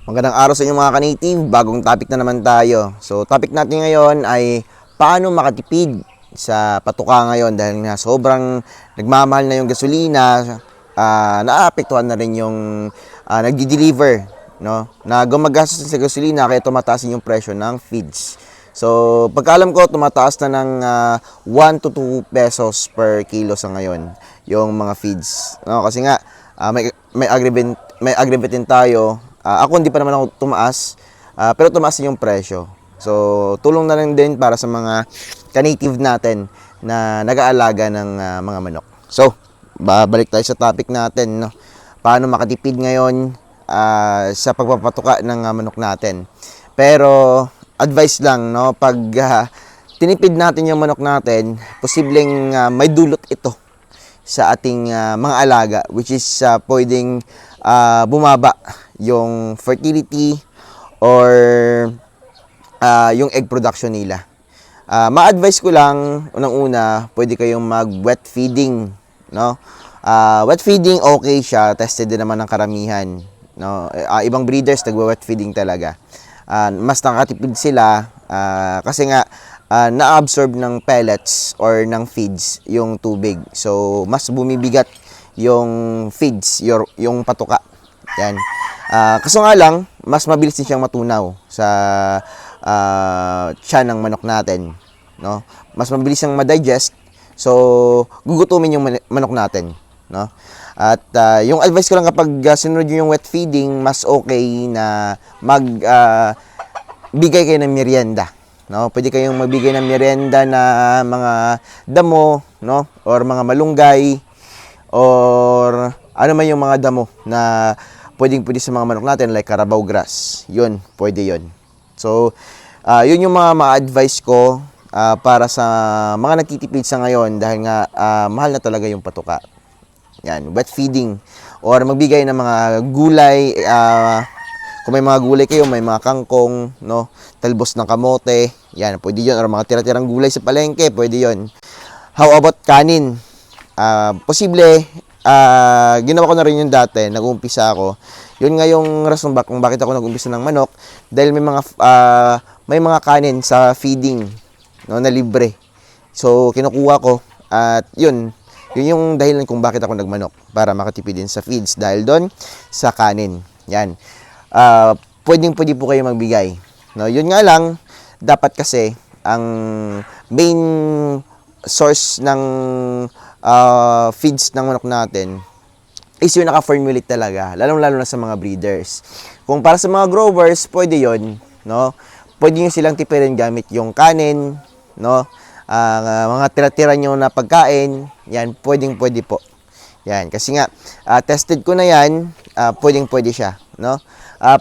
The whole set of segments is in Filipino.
Magandang araw sa inyo mga ka-native, bagong topic na naman tayo. So topic natin ngayon ay paano makatipid sa patuka ngayon dahil nga sobrang nagmamahal na yung gasolina, naaapektuhan na rin yung nagdi-deliver, no? Na gumagastos sa gasolina kaya tumataas yung presyo ng feeds. So pagkaalam ko tumataas na ng 1 to 2 pesos per kilo sa ngayon yung mga feeds. No, kasi nga may agribitin tayo. Ako hindi pa naman ako tumaas, pero tumaas yung presyo. So, tulong na lang din para sa mga ka-native natin na nag-aalaga ng mga manok. So, babalik tayo sa topic natin, no? Paano makatipid ngayon sa pagpapatuka ng manok natin. Pero, advice lang, no? Pag tinipid natin yung manok natin, posibleng may dulot ito sa ating mga alaga, which is pwedeng bumaba yung fertility or yung egg production nila. Ma-advise ko lang, unang-una, pwede kayong mag-wet feeding, no? Wet feeding okay siya, tested din naman ng karamihan, no? Ibang breeders nagwe-wet feeding talaga. Mas nakatipid sila kasi nga na-absorb ng pellets or ng feeds yung tubig. So, mas bumibigat yung feeds, yung patuka. Yan. Kaso nga lang, mas mabilis din siyang matunaw sa tiyan ng manok natin, no? Mas mabilis siyang ma-digest, so gugutumin yung manok natin, no? At yung advice ko lang kapag sinunod yung wet feeding, mas okay na bigay kayo ng merienda, no? Pwede kayong magbigay ng merienda na mga damo, no? Or mga malunggay, or ano man yung mga damo na pwede sa mga manok natin like Carabao grass. Yun, pwede yun. So, yun yung mga ma-advise ko para sa mga nagtitipid sa ngayon dahil nga mahal na talaga yung patuka. Yan, wet feeding or magbigay ng mga gulay, kung may mga gulay kayo, may mga kangkong, no, talbos ng kamote, yan, pwede yun, or mga tira-tirang gulay sa palengke, pwede yun. How about kanin? Posible, ginawa ko na rin yung dati, nag-uumpisa ako. Yun nga yung rason kung bakit ako nag-umpisa ng manok, dahil may mga kanin sa feeding, no, na libre. So kinukuha ko at yun yung dahilan kung bakit ako nagmanok, para makatipid din sa feeds dahil doon sa kanin. Yan. Pwede po kayo magbigay. No, yun nga lang, dapat kasi ang main source ng feeds ng manok natin is yung naka-formulate talaga, lalong-lalo na sa mga breeders. Kung para sa mga growers, pwede yon, no? Pwede nyo silang tipirin gamit yung kanin, no? Mga tira-tira nyo na pagkain, yan, pwede po. Yan, kasi nga, tested ko na yan, pwede siya, no?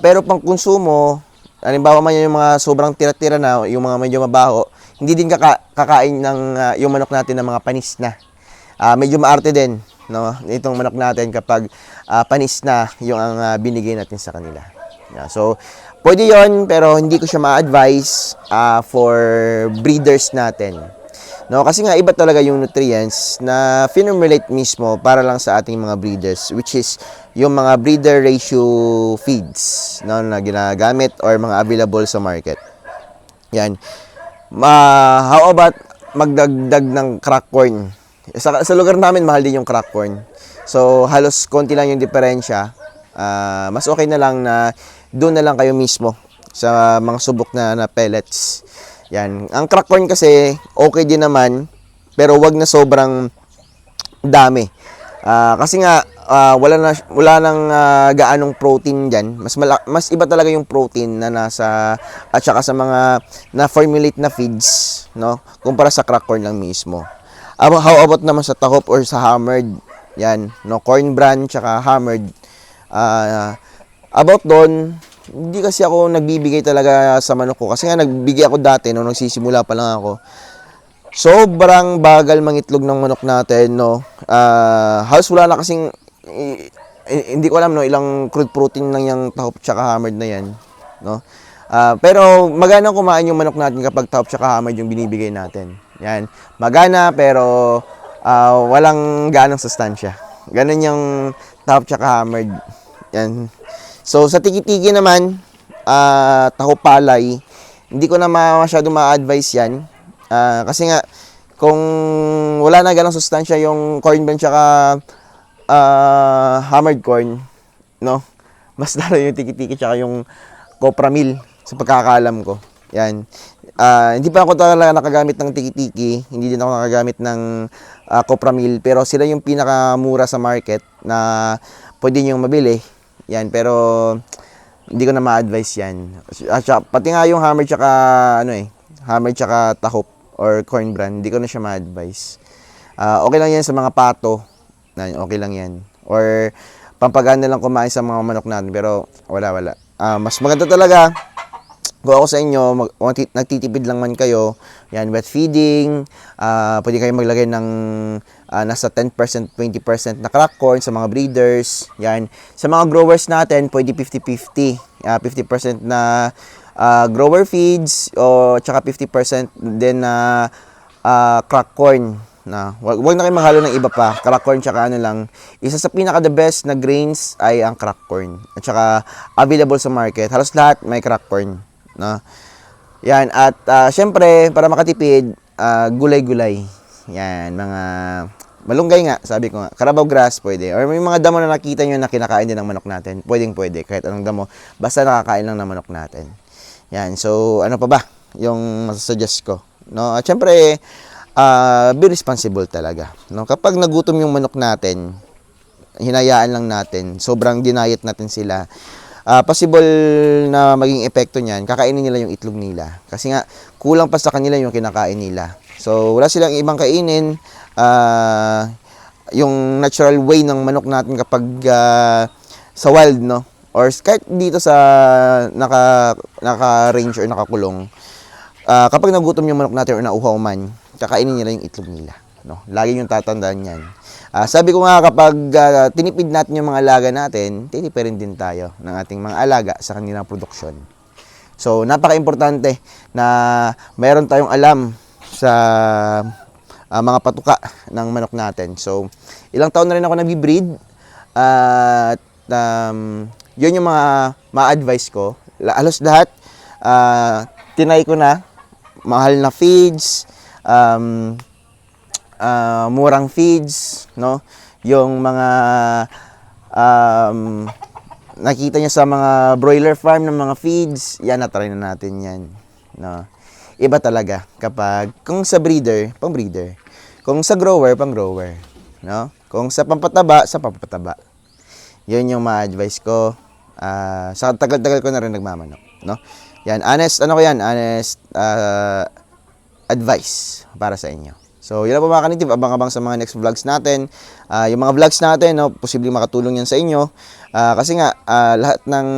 Pero pang konsumo, halimbawa man yung mga sobrang tira-tira na, yung mga medyo mabaho, hindi din kakain ng yung manok natin ng mga panis na. Medyo maarte din, no, itong manok natin kapag panis na yung binigay natin sa kanila. Yeah, so, pwede yon pero hindi ko siya ma-advise for breeders natin. No, kasi nga iba talaga yung nutrients na formulate mismo para lang sa ating mga breeders, which is yung mga breeder ratio feeds, no, na ginagamit or mga available sa market. Yan. How about magdagdag ng crack corn? Sa lugar namin, mahal din yung crack corn. So, halos konti lang yung diferensya. Mas okay na lang na doon na lang kayo mismo sa mga subok na pellets. Yan. Ang crack corn kasi, okay din naman, pero wag na sobrang dami. Kasi nga, wala nang gaanong protein dyan. Mas iba talaga yung protein na nasa, at saka sa mga na-formulate na feeds, no? Kumpara sa crack corn lang mismo. How about naman sa tahop or sa hammered? Yan, no, corn bran tsaka hammered. About doon, hindi kasi ako nagbibigay talaga sa manok ko. Kasi nga nagbigay ako dati nung nagsisimula pa lang ako. Sobrang bagal mangitlog ng manok natin, no. Halos wala na kasing hindi ko alam, no, ilang crude protein lang yung tahop tsaka hammered na yan, no. Pero magana kumain yung manok natin kapag tahop tsaka hammered yung binibigay natin. Yan. Magana pero walang ganong sustansya. Ganun yung tahop tsaka hammered. Yan. So, sa tiki-tiki naman, taho palay, hindi ko na masyado ma-advise yan. Kasi nga, kung wala na ganang sustansya yung corn bran tsaka hammered corn, no? Mas lalo yung tiki-tiki tsaka yung copra meal sa pagkakaalam ko. Yan. Hindi pa ako talaga nakagamit ng tiki-tiki, hindi din ako nakagamit ng copra meal, pero sila yung pinakamura sa market na pwede nyo mabili. Yan, pero hindi ko na ma-advise yan. At pati nga yung hammer tsaka hammer tsaka tahop or corn bran, hindi ko na siya ma-advise. Okay lang yan sa mga pato. Okay lang yan. Or pampagana lang kumain sa mga manok natin, pero wala. Mas maganda talaga kung ako sa inyo, nagtitipid lang man kayo, yan, wet feeding, pwede kayo maglagay ng nasa 10%, 20% na crack corn sa mga breeders, yan. Sa mga growers natin, pwede 50-50, 50% na grower feeds, o tsaka 50% din na crack corn. Wag na kayo maghalo ng iba pa, crack corn tsaka lang. Isa sa pinaka the best na grains ay ang crack corn. At tsaka available sa market. Halos lahat may crack corn. Yan, at syempre para makatipid, gulay-gulay. Yan, mga malunggay nga, sabi ko nga, Carabao grass pwede. Or may mga damo na nakita nyo na kinakain din ng manok natin. Pwede, kahit anong damo, basta nakakain lang ng manok natin. Yan, so ano pa ba yung masasuggest ko? At syempre, be responsible talaga. Kapag nagutom yung manok natin, hinayaan lang natin, sobrang dinayet natin sila, possible na maging epekto niyan, kakainin nila yung itlog nila. Kasi nga, kulang pa sa kanila yung kinakain nila. So, wala silang ibang kainin. Yung natural way ng manok natin kapag sa wild, or kahit dito sa naka-range or nakakulong, kapag nagutom yung manok natin or nauhaw man, kakainin nila yung itlog nila. Lagi yung tatandaan yan. Sabi ko nga, kapag tinipid natin yung mga alaga natin, tinipirin din tayo ng ating mga alaga sa kanilang produksyon. So, napaka-importante na mayroon tayong alam sa mga patuka ng manok natin. So, ilang taon na rin ako nabibreed. At yun yung mga ma-advise ko. Halos lahat, tinay ko na. Mahal na feeds, murang feeds, yung mga nakita niya sa mga broiler farm ng mga feeds, yan, na-try na natin yan, Iba talaga kapag kung sa breeder, pang breeder, kung sa grower, pang grower, kung sa pampataba, sa pampataba. Yun yung ma-advise ko. Sa tagal-tagal ko na rin nagmamanok, Yan, honest advice para sa inyo. So, yun lang po mga kanitib. Abang-abang sa mga next vlogs natin. Yung mga vlogs natin, posibleng makatulong yan sa inyo. Kasi nga, lahat ng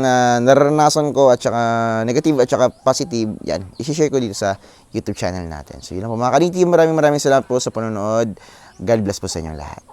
nararanasan ko at saka negative at saka positive, yan, isi-share ko dito sa YouTube channel natin. So, yun lang po mga kanitib. Maraming salamat po sa panonood. God bless po sa inyo lahat.